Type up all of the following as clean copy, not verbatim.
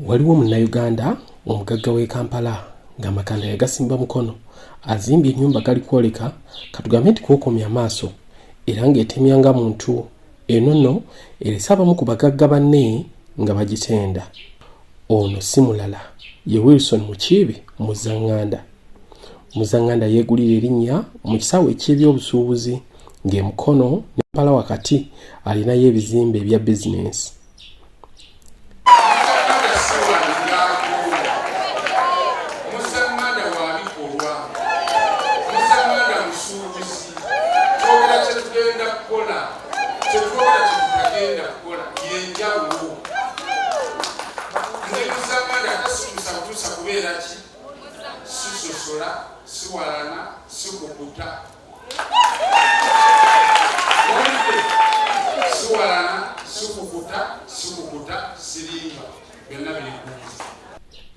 Waliwo munnayuganda omugagga w'e Kampala ng'amakanda yagasimba Mukono azimbye ennyumba gali kwoleka katugambe nti kwokomya amaaso era ng'etemyanga muntu eno nno erese abamu ku bagagga banne nga bagitenda. Ono si mulala ye Mukiibi Muzzanganda. Muzzanganda yeegulira erinnya mu kisaawe ky'eby'obusuubuzi ng'e Mukono ne Kampala wakati alinayo ebizimbe ebya bbizinensi.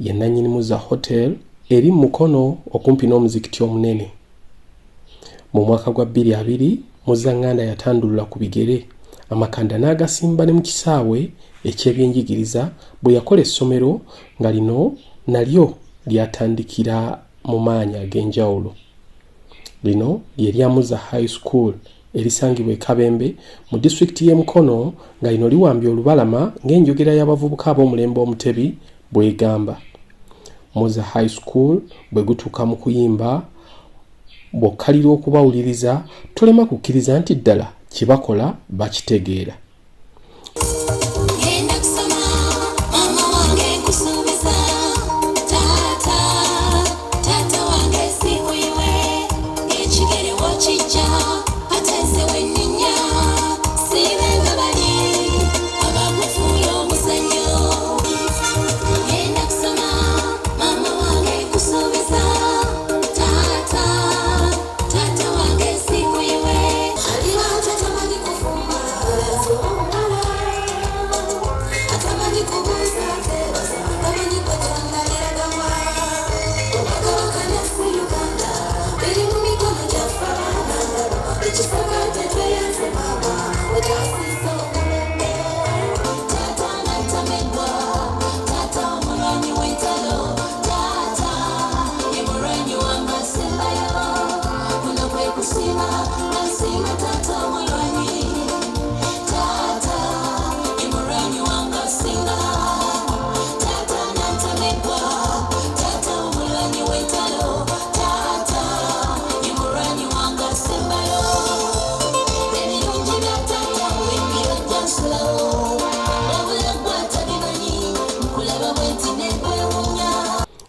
Yennanyini Muzza Hotel eri Mukono okumpi n'omuzikiti omunene. Mu mwaka gwa 2020 Muzzanganda yatandulula ku bigere amakanda n'agasimba ne mu kisaawe eky'eby'enjigiriza bwe yakola essomero nga lino nalyo lyatandikira mu maanyi ag'enjawulo. Lino lye lya Muzza High School erisangibwa e Kabembe mu disitulikiti y'e Mukono nga lino liwambye olubalama ng'enjogera y'abavubuka ab'omulembe omutebi bw'egamba. Muzza High School bwe gutuuka mu kuyimba bw'okkalira okubawuliriza tolema kukkiriza nti ddala kye bakola bakitegeera.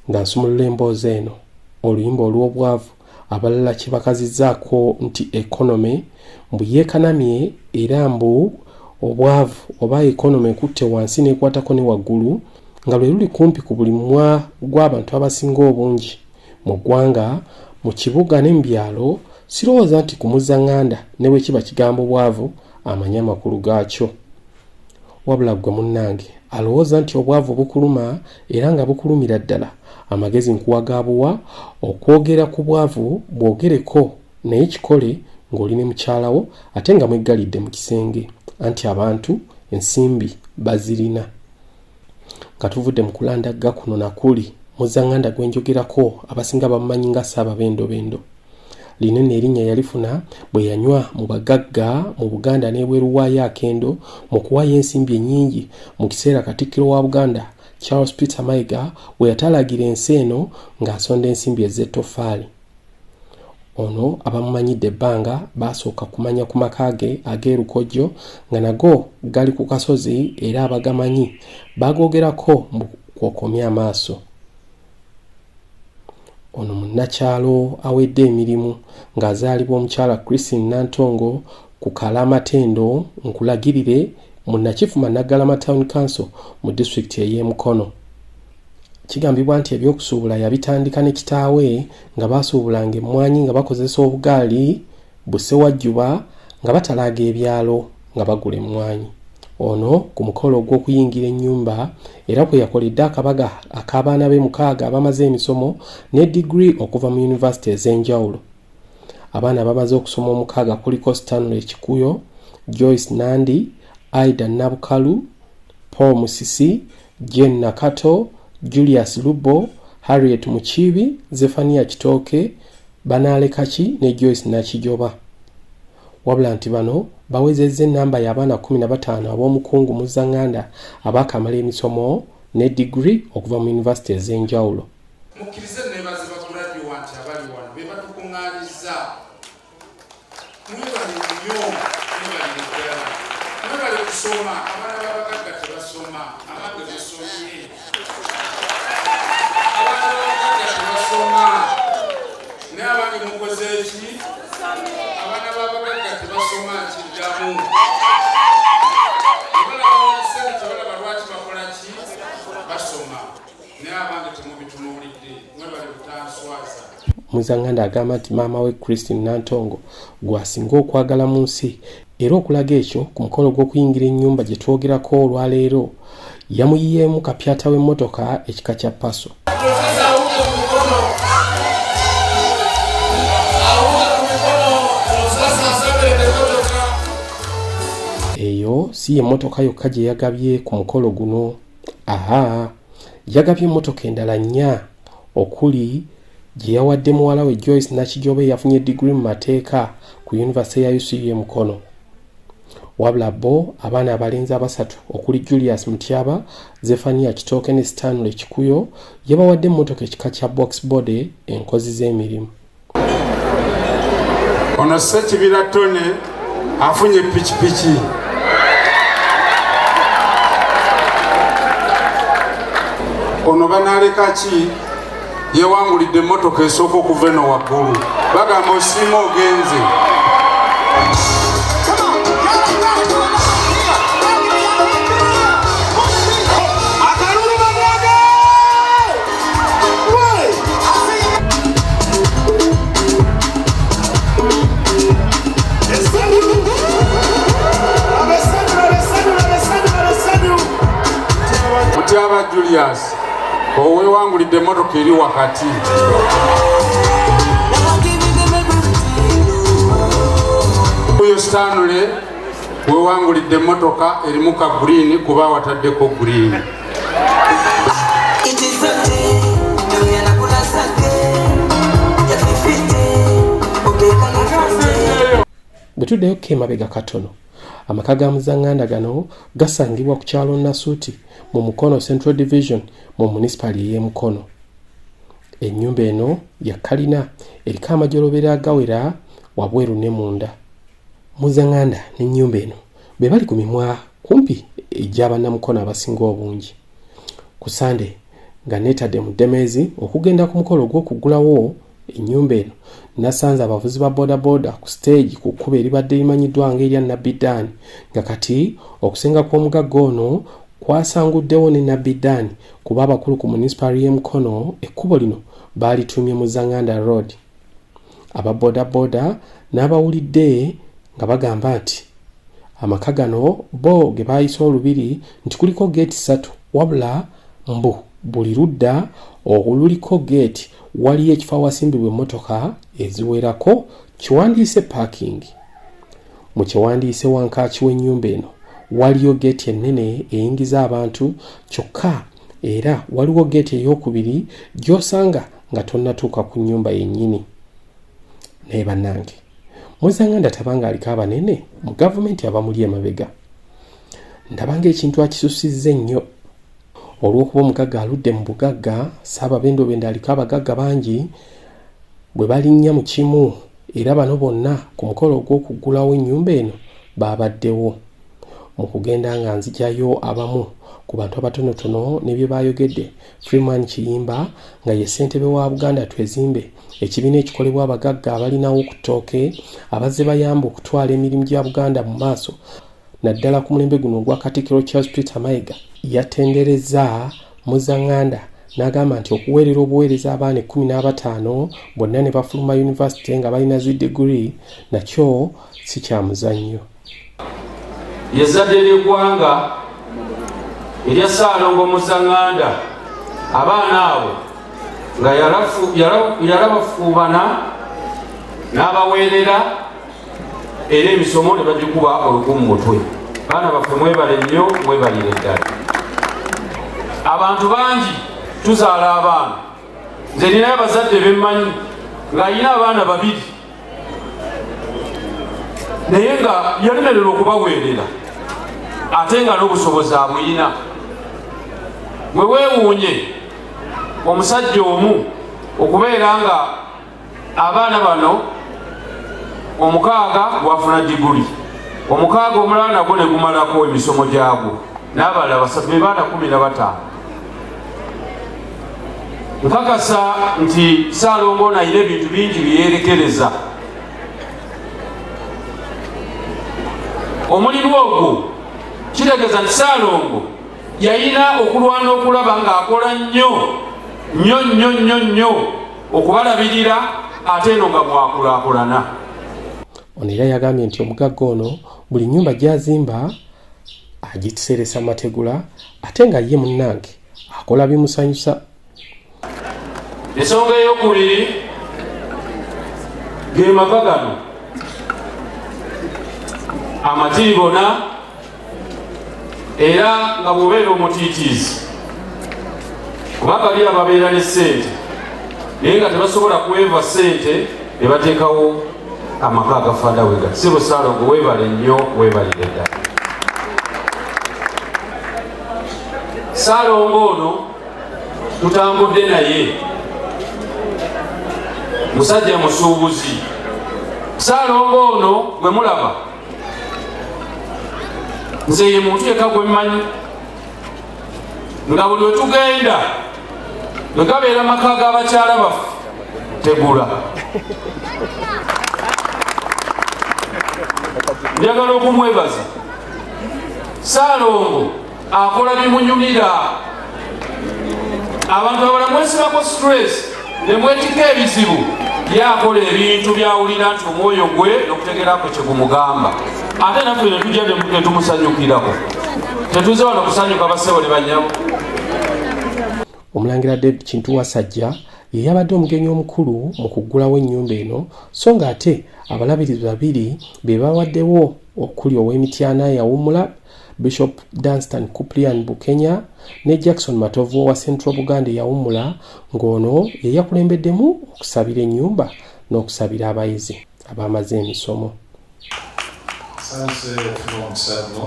Nga nsumulula emboozi eno oluyimba olw'obwavu abalala kye bakazizzaako nti ekonome mbu yeekanamye era mbu obwavu oba ekonome ekutte wansi n'ekwatako ne waggulu nga lwe luli kumpi ku buli mumwa gw'abantu abasinga obungi mu ggwanga mu kibuga ne mu byalo. Sirowooza nti ku Muzzanganda ne bwe kiba kigambo obwavu amanya amakulu gaakyo. Wabula ggwe munnange alowooza nti obwavu bukuluma era nga bukulumira ddala amagezi nkuwagaabuwa okwogera ku bwavu bwogereko naye kikole ng'oli ne mukyalawo ate nga mweggalidde mu kisenge anti abantu ensimbi bazirina. Nga tuvudde mu kulandagga kuno nakuli Muzzanganda gwe njogerako abasinga bamumanyi nga Ssaababendobendo. Lino nno erinnya yalifuna bwe yanywa mu bagagga mu Buganda n'ebweru waayo akendo mu kuwaayo ensimbi ennyingi mu kiseera Katikkiro wa Buganda Charles Peter Mayiga we yatalagira ensi eno ng'asonda ensimbi ez'ettoffaali. Ono abamumanyidde ebbanga baasooka kumanya ku maka ge ag'erukojjo nga nago gali ku kasozi era abagamanyi bagoogerako mu kwokomya amaaso. Ono munnakyalo awedde emirimu ng'azaalibwa omukyala Christine Nantongo ku Kalamatendo nkulagirire munnakifuma Naggalama Town Council mu disitulikiti ey'e Mukono. Kigambibwa nti ebyokusuubula yabitandika ne kitaawe nga baasuubulanga emmwanyi nga bakozesa obugaali busewajjuba nga batalaaga ebyalo nga bagula emmwanyi. Ono ku mukolo gw'okuyingira ennyumba era kwe yakoledde akabaga ak'abaana be 6 abamaze emisomo ne digiri okuva mu yunivasite ez'enjawulo. Abaana bamaze okusoma 6 kuliko Stanley Kikuyo, Joyce Nandi, Aida Nabukalu, Paul Musisi, Jen Nakato, Julius Lubo, Harriet Mukiibi, Zephania Kitooke, Banalekaki ne Joyce Nakijoba. Wabula nti bano bawezezza ennamba y'abaana 15 ab'omukungu Muzzanganda abaakamala emisomo ne degree okuva mu yunivasite ez'enjawulo. Mukkirize nebaze baguladyuwanti abali wano be batukuŋŋaanyizza. Mwebale nnyo, mwebalire ddala. Mwebale kusoma, abaana b'abagagga tebasoma, abagge basomye. Abaana b'abagagga tebasoma. Naye abange mukoze ki? Abaana b'abagagga tebasoma kiddamu. Tebalaba ssente, tebalaba lwaki bakola ki? Basoma. Naye abange temubitunuulidde, mwebale butanswaza. Muzzanganda agamba nti maama we Christine Nantongo gwasinga okwagala mu nsi era okulaga ekyo ku mukolo gw'okuyingira ennyumba gye twogerako olwaleero yamuyiyeemu kapyata w'emmotoka ekika kya paso. Eyo si y'emmotoka yokka gye yagabye ku mukolo guno. Aha, yagabye emmotoka endala 4 okuli gye yawadde muwala we Joyce Nakijoba yafunye degree mu mateeka ku yunivasite ya UCU Mukono. Wabula bo abaana abalenzi abasatu okuli Julius Mutyaba, Zephania Kitooke ne Stanley Kikuyo yabawadde emmotoka ekika kya box body enkozi z'emirimu. Ono Ssekibira Tone afunye pikipiki. Ono Banalekaki yewangulidde emmotoka esooka okuva eno waggulu. Bagamba osiima ogenze. Mutyaba Julius owewangulidde emmotoka eri wakati. Uyo Stanley wewangulidde emmotoka erimu ka green kuba wataddeko green. Bwe tuddeyo emabega katono, amaka ga Muzzanganda gano gasangibwa ku kyalo Nasuuti mu Mukono Central Division mu municipality y'e Mukono. Ennyumba eno ya kalina eriko amajjolobera agawera wabweru ne munda. Muzzanganda n'ennyumba eno be bali ku mimwa kumpi egy'abannamukono abasinga obungi. Ku Sande nga neetadde mu Ddemezi okugenda ku mukolo gw'okuggulawo ennyumba eno, nasanze abavuzi ba bodaboda ku stage ku kkubo eribadde limanyiddwa ng'erya Nabbidaani, nga kati okusenga kw'omugagga ono kwasanguddewo ne Nabbidaani kuba abakulu ku municipality y'e Mukono ekkubo lino baalitumye Muzzanganda Road. Ababodaboda n'abawulidde nga bagamba nti amaka gano bo ge baayisa olubiri nti kuliko geeti 3 wabula mbu buli ludda oluliko geeti waliyo ekifo awasimbibwa emmotoka eziwerako kiwandiise parking. Mu kiwandiise wankaaki w'ennyumba eno waliyo geeti ennene eyingiza abantu kyokka era waliwo geeti ey'okubiri gy'osanga nga tonnatuuka ku nnyumba yennyini. Naye bannange, Muzzanganda tabanga aliko abanene mu gavumenti abamuli emabega. Ndabanga ekintu akisusizza ennyo. Olw'okuba omugagga aludde mu bugagga, Ssaababendobende aliko abagagga bangi bwe balinnya mu kimu, era bano bonna ku mukolo ogw'okuggulawo ennyumba eno baabaddewo. Mu kugenda nga nzijayo abamu ku bantu abatonotono ne bye baayogedde, Freeman Kiyimba nga ye ssentebe wa Buganda Twezimbe, ekibiina ekikolebwa abagagga abalinawo ku ttooke abazze bayamba okutwala emirimu gya Buganda mu maaso, naddala ku mulembe guno ogwa Katikkiro Charles Peter Mayiga, yatendereza Muzzanganda n'agamba nti okuweerera obuweereza abaana 15 bonna ne bafuluma yunivasite nga balina zi degree nakyo si kya muzannyo. Yezadde ly'eggwanga erya Ssaalongo Muzzanganda, abaana abo nga yalabafuubana n'abaweerera era emisomo ne bagikuba oluku mu mutwe. Baana baffe mwebale nnyo, mwebalire ddala. abantu bangi tuzaala abaana. Nze ninayo abazadde bemmanyi ng'alina abaana 2 naye nga yalemererwa okubaweerera ate nga n'obusobozi abuyina. Mwe weewuunye omusajja omu okubeera nga abaana bano 6 gwafuna diguli, 6 omulala nagwo ne gumalako emisomo gyagwo, n'abalala 3 be baana 15. Nkakasa nti Ssaalongo ono alina ebintu bingi byeyerekereza. Omulimu ogwo kitegeeza nti Ssaalongo yalina okulwana okulaba ng'akola nnyo okubalabirira ate eno nga mwakulaakulana. Ono era yagambye nti omugagga ono buli nnyumba gy'azimba agituseresa mategula ate nga ye munnange akola bimusanyusa. Ensonga ey'okubiri ge maka gano amatiribona, era nga bw'obeera omutiitiizi kuba kali ababeera ne ssente naye nga tebasobola kweva ssente ne bateekawo amaka agafaana bwe gati. Si Ssaalongo weebale nnyo, weebalire ddala. Ssaalongo ono tutambudde naye musajja musuubuzi. Ssaalongo ono gwe mulaba nze ye muntu yekka gwe mmanyi nga buli we tugenda bwe gabeera maka g'abakyala baffe tegula. Njagala okumwebaza. Ssaalongo akola bimunyumira. Abantu abala mwesibako stress ne mwetika ebizibu, yakola ebintu byawulira nti omwoyo gwe n'okutegerako kye gumugamba. Ate naffe ne tujja ne tumusanyukirako. Tetuze wano kusanyuka bassebo ne banyabo. Omulangira David Kintu Wasajja ye yabadde omugenyi omukulu mu kuggulawo ennyumba eno, so nga ate abalabirizi 2 be bawaddewo okuli ow'Emityana yawummula Bishop Dunstan Kuplian Bukenya ne Jackson Matovu wa Central Buganda yawummula, ng'ono ye yakulembeddemu okusabira ennyumba n'okusabira abayizi abamaze emisomo. Sanse okuba omusano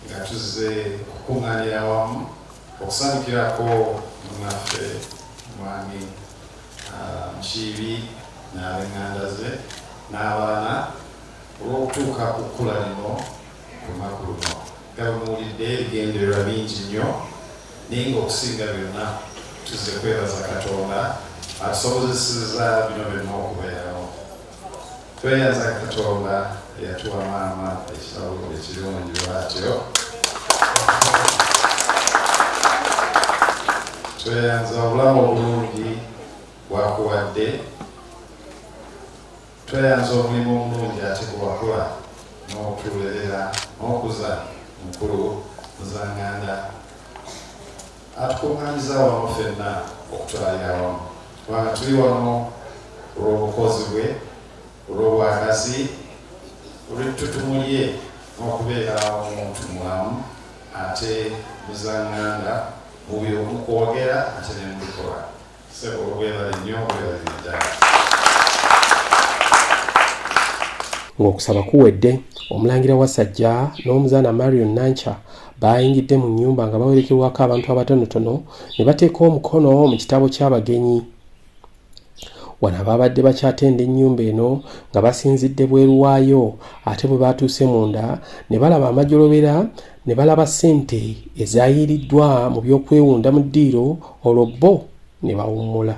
nga tuzze okukuŋŋaanira awamu okusanyukirako munaffe mwami Mukiibi n'ab'eŋŋanda ze n'abaana olw'okutuuka ku kkula lino ku lunaku luno. Nga muwulidde ebigendererwa bingi nnyo naye ng'okusinga byonna tuzze kwebaza Katonda atusobozesezza bino byonna okubeerawo. Tweyaza Katonda eyatuwa maama ekitabo ekirungi bw'atyo. Tweyanza obulamu obulungi bwakuwadde. Tweyanza omulimu omulungi ate gwewakola n'okutulerera n'okuza mukulu Muzzanganda. Atukuŋŋaanyiza wamu ffenna okutwalira wamu kubanga tuli wano olw'obukozi bwe, olw'obwagazi, olw'ettutumu lye n'okubeera omuntu mulamu ate Muzzanganda bubi omukwogera ate ne mubikola. Sebo obwebale nnyo, obwebale ddala. Ng'okusaba kuwedde, omulangira Wasajja n'omuzaana Marion Nancha bayingidde mu nnyumba nga bawerekerwako abantu abatonotono ne bateeka omukono mu kitabo ky'abagenyi. Wano ababadde bakyatenda ennyumba eno nga basinzidde bweru waayo, ate bwe batuuse munda ne balaba amajjolobera, ne balaba ssente ezaayiiriddwa mu by'okwewunda mu ddiiro, olwo bo ne bawummula.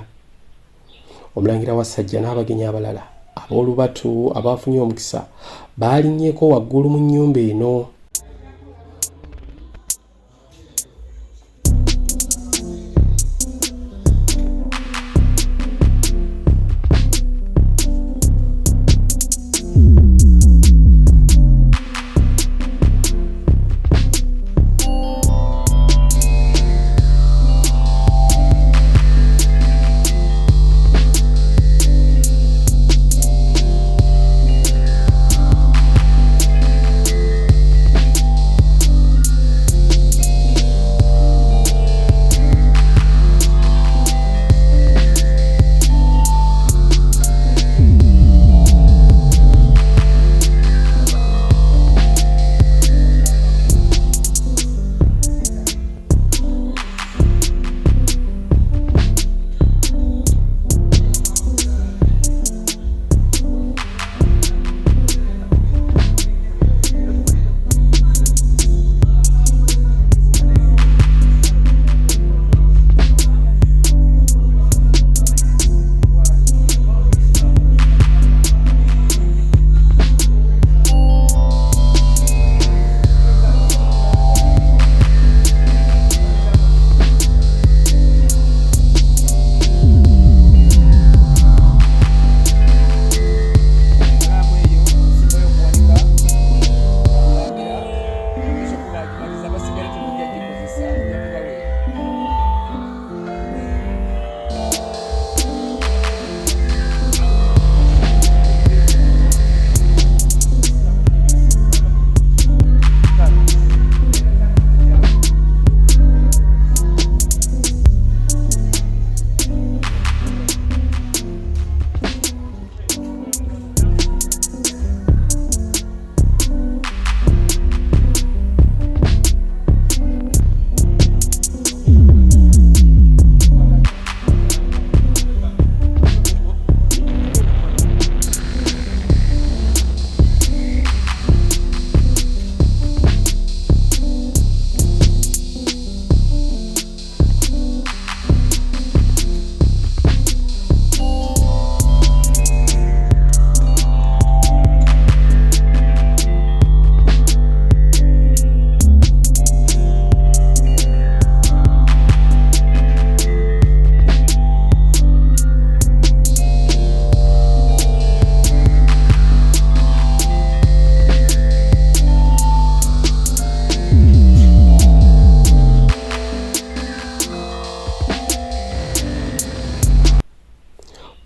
Omulangira Wasajja n'abagenyi abalala ab'olubatu abafunye omukisa baalinnyeeko waggulu mu nnyumba eno.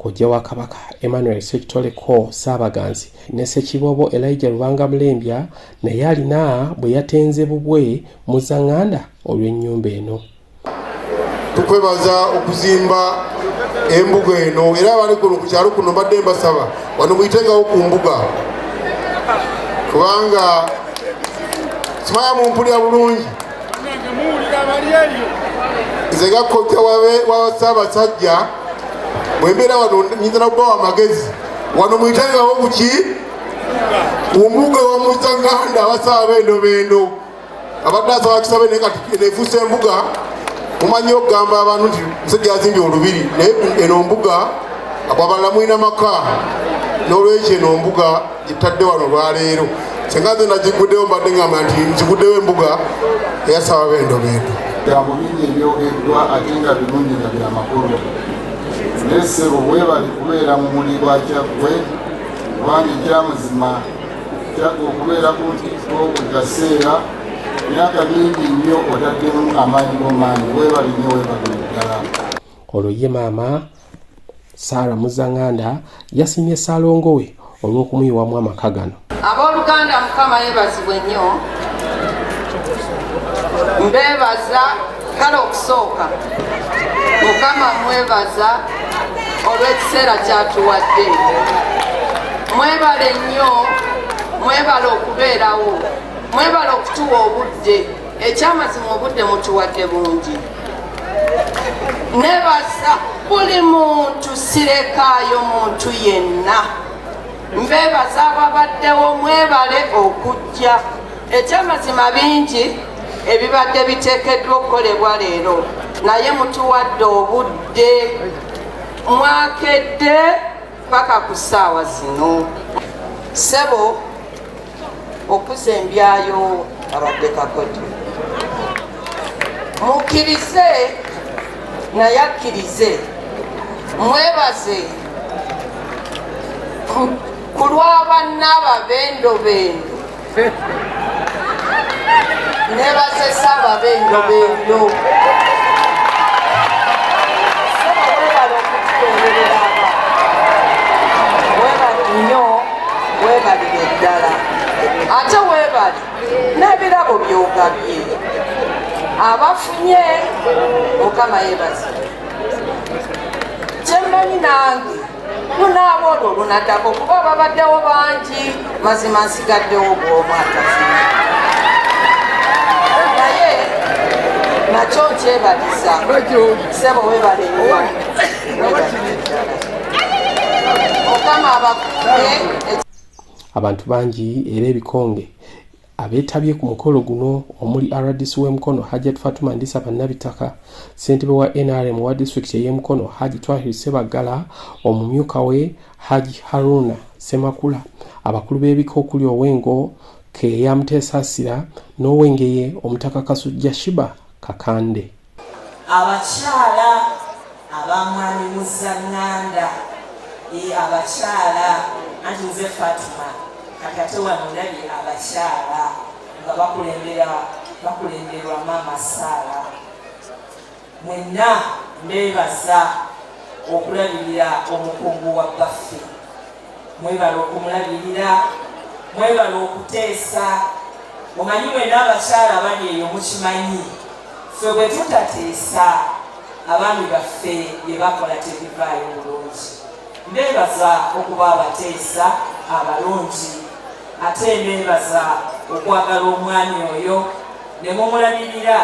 kojja wa Kabaka Emmanuel Sekitoleko Saabaganzi ne Ssekiboobo Elijah Lubanga Mulembya naye alina bwe yatenze bubwe Muzzanganda olw'ennyumba eno. Tukwebaza okuzimba embuga eno era abali kuno ku kyalo kuno mbadde mbasaba wano muyitengawo ku mbuga kubanga simanya mumpulira bulungi nze nga kojja wa Ssaabasajja bwembeera wano nyinza nakubawa amagezi wano muyitengawo kuki ku mbuga wa Muzzanganda abasaba bendobendo abadde asaba kisabe naye kati neefuusa embuga. Mumanyi okugamba abantu nti musajja azimbye olubiri naye eno mbuga abalala mulina maka n'olwekyo eno mbuga gitadde wano olwaleero senga nze nagiguddewo mbadde ngamba nti nziguddewo embuga eyasaba bendobendo. Bigambo bingi ebyogeddwa ate nga birungi nga bya makulu naye ssebo weebali kubeera mu muli gwa kyaggwe kubanga ekyamazima kyagwe okubeera ku ntikko buli kaseera myaka mingi nnyo otaddemu amaanyi g'omaanyi weebali nnyo weebali ddala. Olwo ye maama Sarah Muzzanganda yasimye Ssaalongo we olw'okumuyiwamu amaka gano. Abooluganda Mukama yeebazibwe nnyo. Mbeebaza kale okusooka Mukama mwebaza olw'ekiseera kyatuwadde. Mwebale nnyo, mwebale okubeerawo, mwebale okutuwa obudde. Ekyamazima obudde mutuwadde bungi. Nebaza buli muntu, sirekaayo muntu yenna. Mbeebaza ababaddewo, mwebale okujja. Ekyamazima bingi ebibadde biteekeddwa okukolebwa leero naye mutuwadde obudde. Mwakedde paka ku ssaawa zino. Ssebo okuzembyayo abadde Kakoto. Mukkirize naye akkirize. Mwebaze ku lw'abanna ababendobendo. Nebazesa ababendobendo. Webale okutuweerera aba. Webale nnyo, webalire ddala. Ate webale n'ebirabo by'ogabye. Abafunye Mukama yeebaze. Kyemmanyi nange lunaaba olwo lunaddako kuba babaddewo bangi, mazima nsigaddewo bw'omu atafunye. Naye nakyo nkyebaliza. Ssebo weebale nnyo. Mukama abakume. Abantu bangi era ebikonge abeetabye ku mukolo guno omuli RDC w'e Mukono Hajjat Fatuma Ndisa Bannabitaka, ssentebe wa NRM wa disitulikiti ey'e Mukono Haji Twahir Sebagala, omumyuka we Haji Haruna Semakula, abakulu b'ebika okuli Owengo Keya Muteesasira n'Owengeye Omutaka Kasujja Shiba Kakande. Abakyala abamwami Muzzanganda, abakyala anti nze Fatuma kakate wano ndabye abakyala nga bakulemberwa maama Saara. Mwenna mbeebaza okulabirira omukungu wa baffe. Mwebala okumulabirira, mwebala okuteesa. Omanyi mwenna abakyala abali eyo mukimanyi ffe bwe tutateesa abaami baffe bye bakola tebivaayo bulungi. Mbeebaza okuba abateesa abalungi ate mbeebaza okwagala omwami oyo ne mumulabirira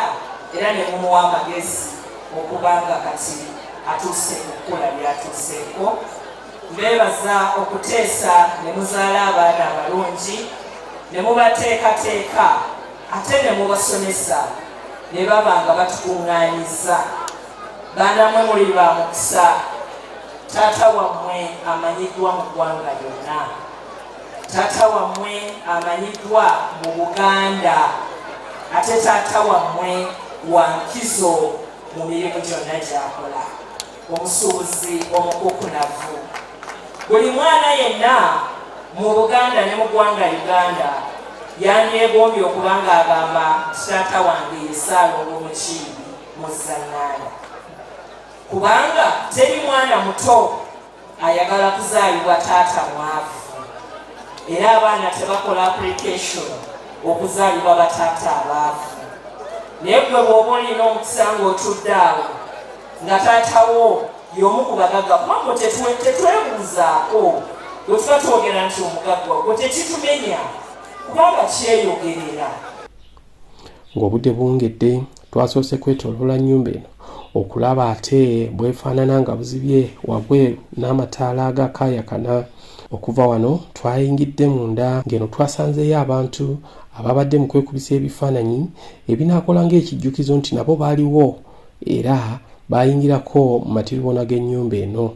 era ne mumuwa amagezi okubanga kati atuuse okukola byatuuseeko. Mbeebaza okuteesa ne muzaala abaana abalungi ne mubateekateeka ate ne mubasomesa ne baba nga batukuŋŋaanyiza. Baana mmwe muli ba mukisa. Taata wammwe amanyiddwa mu ggwanga lyonna. Taata wammwe amanyiddwa mu Buganda. Ate taata wammwe wa nkizo mu mirimu gyonna gy'akola. Omusuubuzi omukukunavu. Buli mwana yenna mu Buganda ne mu ggwanga Uganda yanyeegombye okuba ng'agamba taata wange ye Ssaalongo Mukiibi Muzzanganda. Kubanga teri mwana muto ayagala kuzaalibwa taata mwavu era abaana tebakola application okuzaalibwa bataata abaavu. Naye gwe bw'oba olina omukisa ng'otudde awo nga taatawo y'omu ku bagagga, kubanga tetwebuuzaako bwe tuba twogera nti omugagga gwe tekitumenya kubanga kyeyogerera. Ng'obudde buwungedde twasoose kwetooloola nnyumba eno okulaba ate bwefaanana nga buzibye wabweru n'amataala agakaayakana. Okuva wano twayingidde munda ng'eno twasanzeeyo abantu ababadde mu kwekubisa ebifaananyi ebinaakola ng'ekijjukizo nti nabo baaliwo era bayingirako mu matiribona g'ennyumba eno.